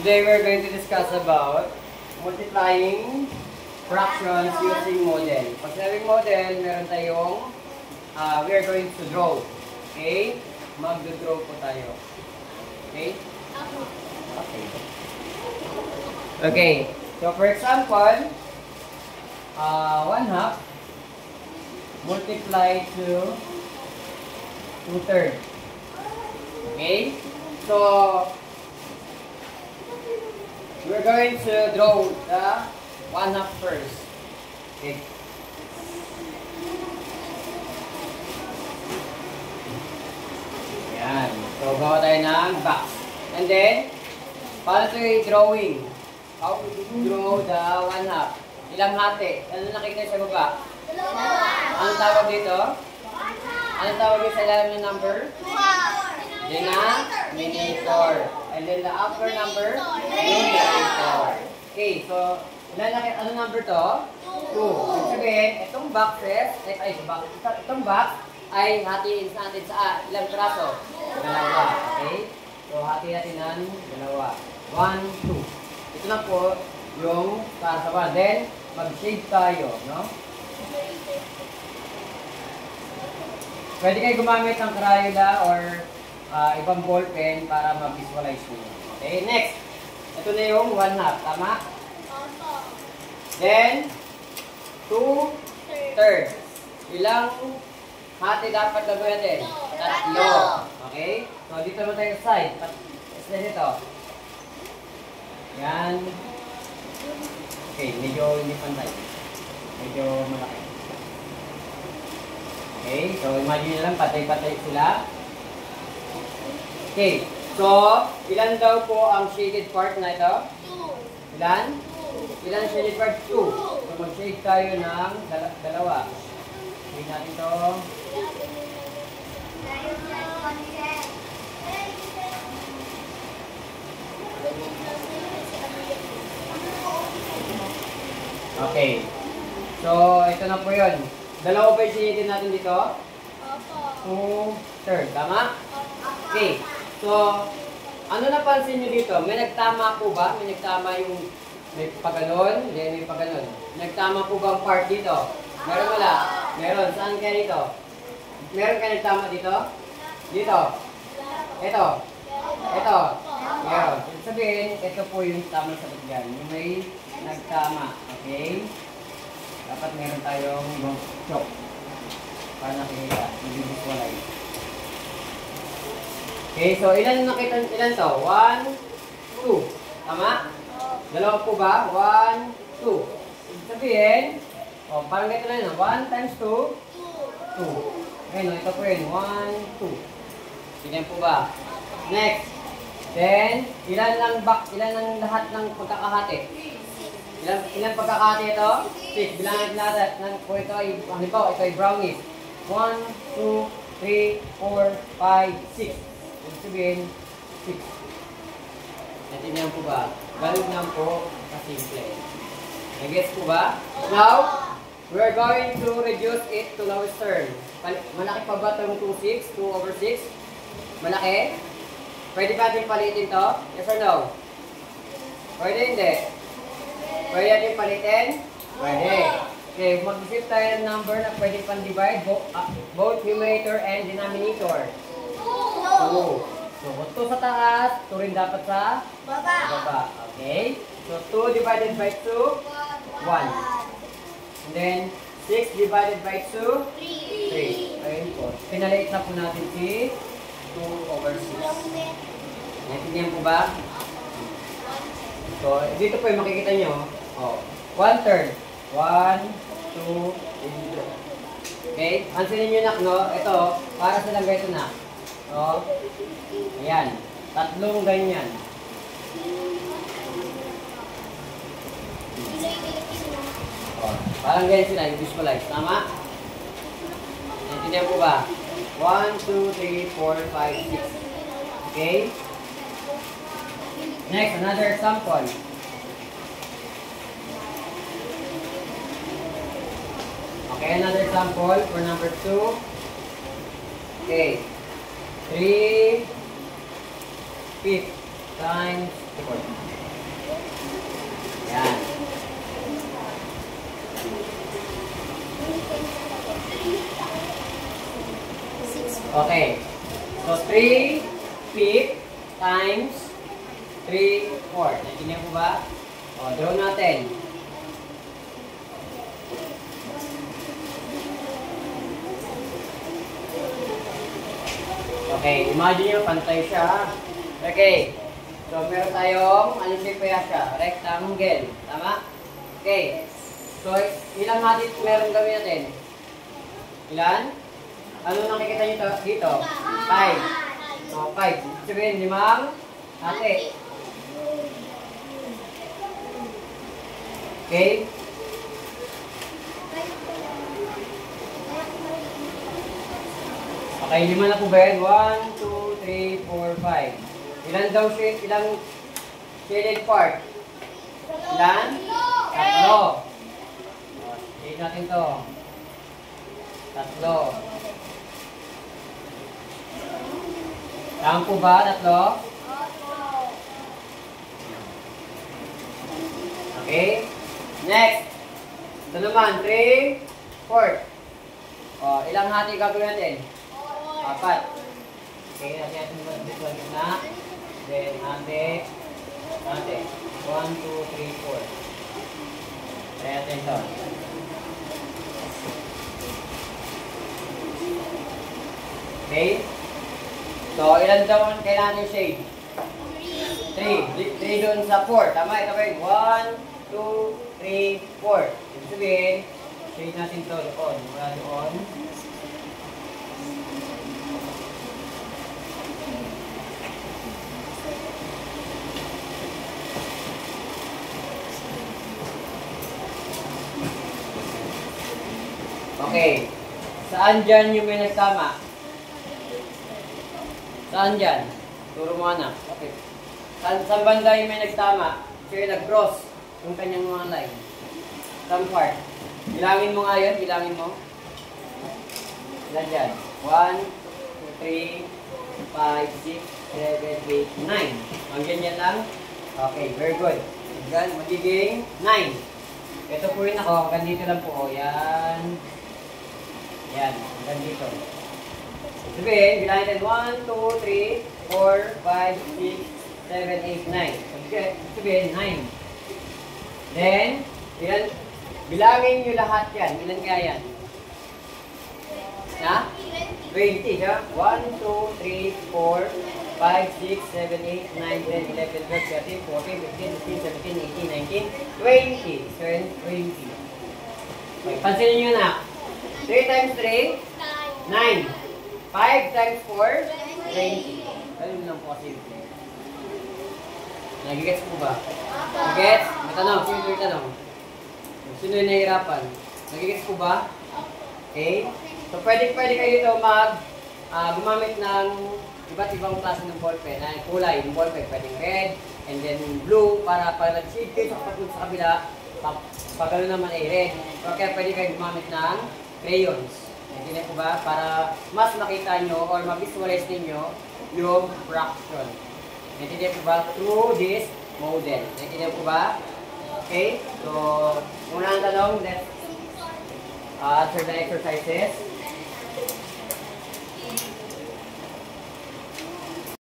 Today we're going to discuss about multiplying fractions using model. Pag sinabing model, meron tayong we are going to draw. Okay? Mag-draw po tayo. Okay? Okay. Okay. So for example, 1/2 multiply to 2/3. Okay? So we're going to draw the 1/2 first. Okay. Yan. So, gawa tayo ng box. And then, paano ito yung drawing? How to draw the 1/2? Ilang hati? Ano nakikita sa baba? Anong tawag dito? Anong tawag dito sa ilalim ng number? Denominator. And then the upper number? Numerator. Okay, so, ano number to? 2. Ibig sabihin, itong boxes, itong box ay hatiin natin sa ilang piraso? Dalawa. Okay? So, hati natin ng dalawa. 1, 2. Ito na po yung kasawa. Then, mag-shade tayo, no? Pwede kayo gumamit ng Crayola or ibang ball pen para mag-visualize nyo. Okay, next. Ito na yung 1/2. Tama? Then, 2/3. Ilang hati dapat gagawin natin? 3. Okay? So, dito naman tayo sa side. Tapos dito. Yan. Okay, medyo hindi pantay. Medyo malaki. Okay, so imagine nyo lang, patay-patay sila. Okay, so ilan daw po ang shaded part na ito? 2. Ilan? Ilan ang shaded part? 2. So mag-shade tayo ng dalawa. Shade natin ito. Okay. So, ito na po yun. Dalawa pa yung shaded natin dito? Opo. 2/3. Tama? Okay. So, ano napansin nyo dito? May nagtama po ba? May nagtama yung may paganon, then may paganon. Nagtama po ba ang part dito? Meron wala? Meron. Saan kaya dito? Meron kaya nagtama dito? Dito? Ito? Ito? Meron. Ibig sabihin, ito po yung tama sa dyan. Yung may nagtama. Okay? Dapat meron tayong chalk para nakikita. I-visualize. Okay, so ilan nakita? Ilan to? 1, 2. Tama? Dalawa po ba? 1, 2. Ibig sabihin, parang ganito na yun. 1 times 2, 2. Okay, ito po yun. 1, 2. Tignan po ba? Next. Then, ilan ang lahat ng pagkakahati? Ilan pagkakahati ito? 6. Bilangin natin po ito ay, halimbawa, ito ay brownies. 1, 2, 3, 4, 5, 6. Ibig sabihin, 6. Natindihan po ba? Ganun lang po kasimple. Nag-gets po ba? Now, we're going to reduce it to lowest term. Malaki pa ba itong 2/6? 2/6? Malaki? Pwede ba natin palitin to? Yes or no? Pwede hindi? Pwede natin palitin? Pwede. Okay, mag-isip tayo ng number na pwede pan-divide both numerator and denominator. 2. So, 2 sa taas, 2 rin dapat sa baba. Okay? So, 2 divided by 2, 1. And then, 6 divided by 2, 3. Ayun po. Pinaliit na po natin si 2/6. Naintindihan po ba? So, dito po yung makikita nyo. 1/3. 1, 2, 3. Okay? Pansinin nyo nak, no? Ito, para silang ganito na. So, ayan. 3 ganyan. Parang ganyan sila, visualize. Tama? Naintindihan po ba? 1, 2, 3, 4, 5, 6. Okay? Next, another example. Okay, another example for number 2. Okay. 3/5. times 4. Yan. Okay. So, 3 fifth times 3 fourth. Naintindihan po ba? O, draw natin. Okay, imagine nyo, pantay siya. Okay. So, meron tayong, anong shape kaya siya? Rectangle. Tama? Okay. So, ilang hati meron gawin natin? Ilan? Ano nakikita nyo dito? 5. So, 5. Sabihin, 5 hati. Okay? Okay, 5 na po ba yan? 1, 2, 3, 4, 5. Ilan daw shade? Ilang shaded part? Ilan? 3. Shade natin to. 3. Tama po ba? 3? Okay. Next. Ito naman, 3, 4. O, ilang hati gagawin natin? 4. Okay, natin natin dito na. Then, hati. 1, 2, 3, 4. Kaya natin ito. Okay. So, ilan daw ang kailangan yung shade? 3. 3 doon sa 4. Tama, ito kayo. 1, 2, 3, 4. Ibig sabihin, shade natin ito doon. Mula doon. Okay. Saan dyan yung may nagtama? Saan dyan? Turo mo anak. Okay. Saan banda yung may nagtama? Siya yung nag-cross yung kanyang mga line. Some part. Bilangin mo nga yun. Bilangin mo. Ilan dyan? 1, 2, 3, 5, 6, 7, 8, 9. Ang ganyan lang? Okay, very good. Yan, magiging 9. Ito po rin ako. Hanggang dito lang po. Yan. Yan. Hanggang dito. Sabihin, bilangin natin 1, 2, 3, 4, 5, 6, 7, 8, 9. Sabihin, 9. Then, ilan, bilangin nyo lahat yan. Ilan kaya yan? Ha? 20, siya? 1, 2, 3, 4, 5, 6, 7, 8, 9, 10, 11, 12, 13, 14, 15, 16, 17, 18, 19, 20. Okay, pansinin nyo na. 3 times 3? 9. 5 times 4? 20. Ganun lang po kasi. Nagigets po ba? Nagigets? May tanong. Sino yung tanong? Sino yung nahihirapan? Nagigets po ba? Okay. So, pwede kayo dito gumamit ng iba't ibang klase ng ballpen. Kulay ng ballpen. Pwedeng red, and then blue, para pag nag-shade kayo sa kabila, pag ano naman ay red. So, kaya pwede kayo gumamit ng crayons. Naintindihan po ba? Para mas makita nyo or ma-visualize ninyo yung fraction. Naintindihan po ba? Through this model. Naintindihan po ba? Okay? So, unang tanong, let's answer the exercises.